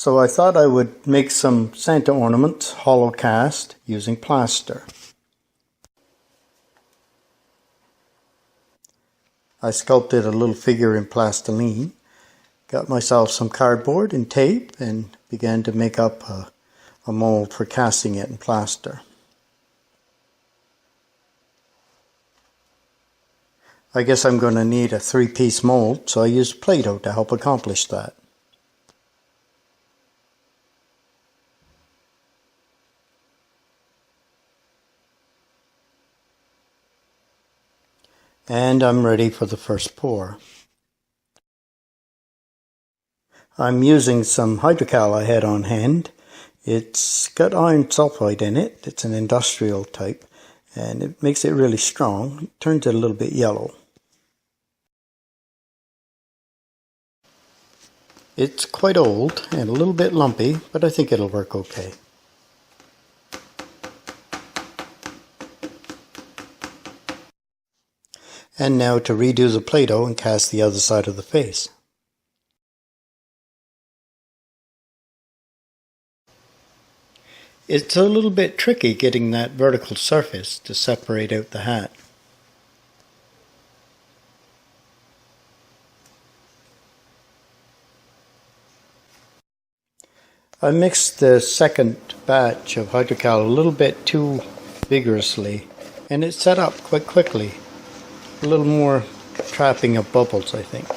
So I thought I would make some Santa ornaments hollow cast using plaster. I sculpted a little figure in plastiline, got myself some cardboard and tape, and began to make up a mold for casting it in plaster. I guess I'm going to need a 3-piece mold, so I used Play-Doh to help accomplish that. And I'm ready for the first pour. I'm using some hydrocal I had on hand. It's got iron sulfide in it. It's an industrial type, and it makes it really strong. It turns it a little bit yellow. It's quite old and a little bit lumpy, but I think it'll work okay. And now to redo the Play-Doh and cast the other side of the face. It's a little bit tricky getting that vertical surface to separate out the hat. I mixed the second batch of hydrocal a little bit too vigorously, and it set up quite quickly. A little more trapping of bubbles, I think.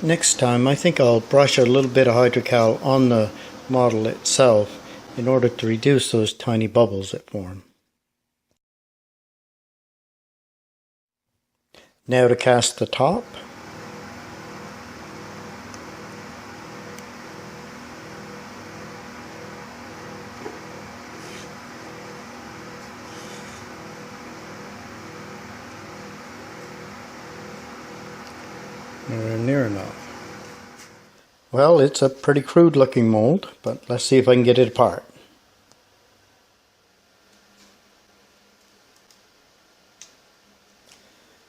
Next time I think I'll brush a little bit of hydrocal on the model itself in order to reduce those tiny bubbles that form. Now to cast the top. Near enough. Well, it's a pretty crude looking mold, but let's see if I can get it apart.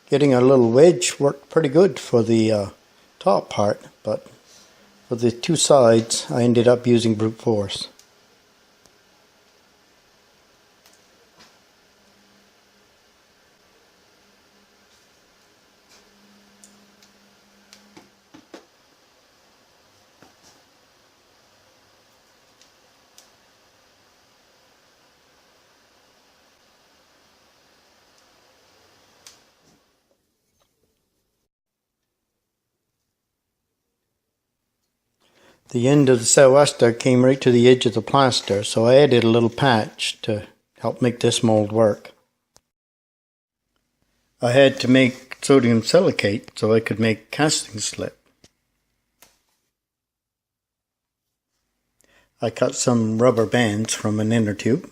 Getting a little wedge worked pretty good for the top part, but for the two sides I ended up using brute force. The end of the sou'wester came right to the edge of the plaster, so I added a little patch to help make this mold work. I had to make sodium silicate so I could make casting slip. I cut some rubber bands from an inner tube.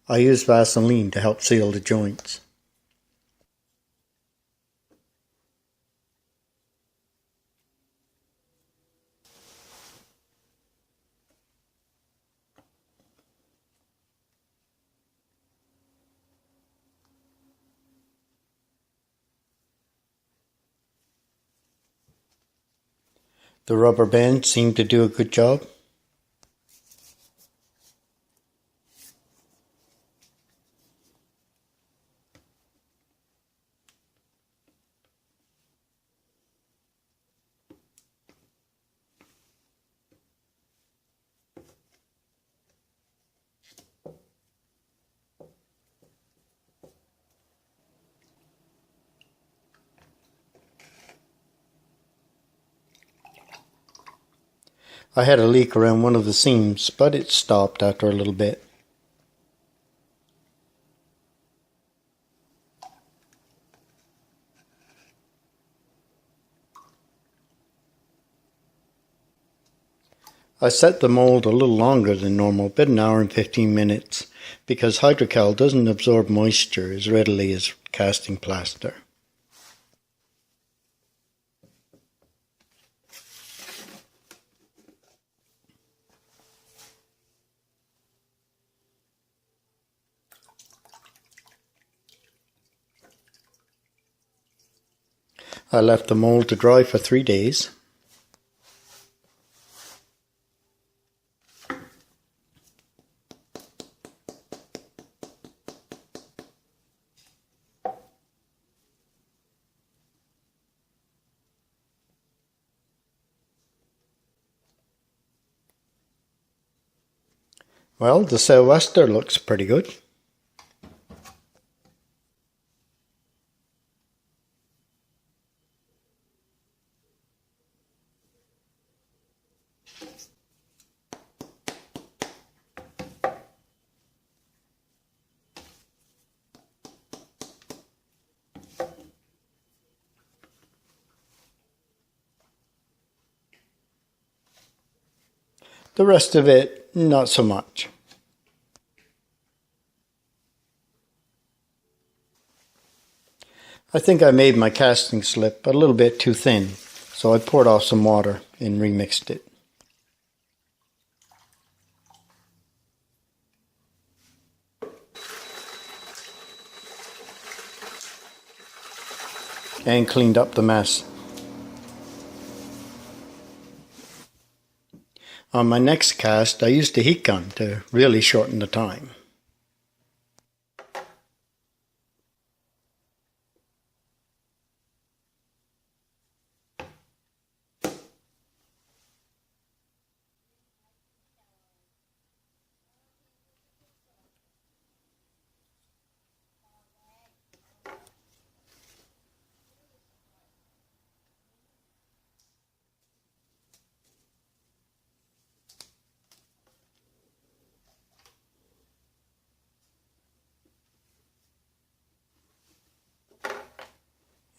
I used Vaseline to help seal the joints. The rubber band seemed to do a good job. I had a leak around one of the seams, but it stopped after a little bit. I set the mold a little longer than normal, about an hour and 15 minutes, because hydrocal doesn't absorb moisture as readily as casting plaster. I left the mold to dry for 3 days. Well, the sou'wester looks pretty good. The rest of it, not so much. I think I made my casting slip a little bit too thin, so I poured off some water and remixed it. And cleaned up the mess. On my next cast, I used a heat gun to really shorten the time.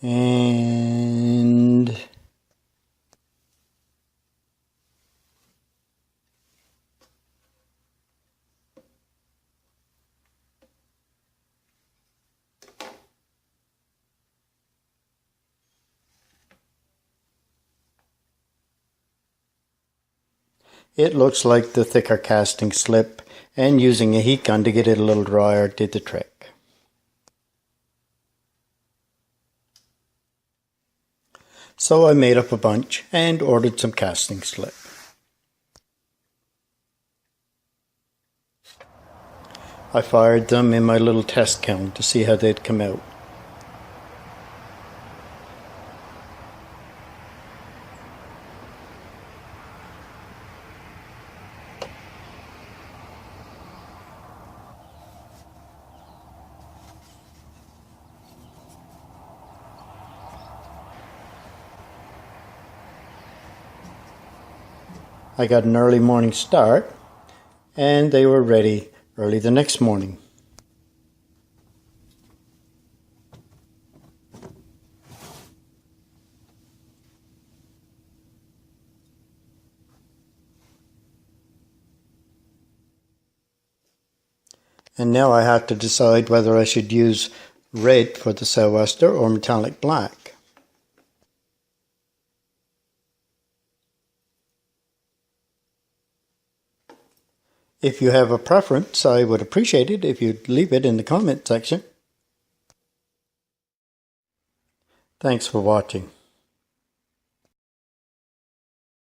And it looks like the thicker casting slip, and using a heat gun to get it a little drier did the trick. So I made up a bunch and ordered some casting slip. I fired them in my little test kiln to see how they'd come out. I got an early morning start, and they were ready early the next morning. And now I had to decide whether I should use red for the sou'wester or metallic black. If you have a preference, I would appreciate it if you'd leave it in the comment section. Thanks for watching.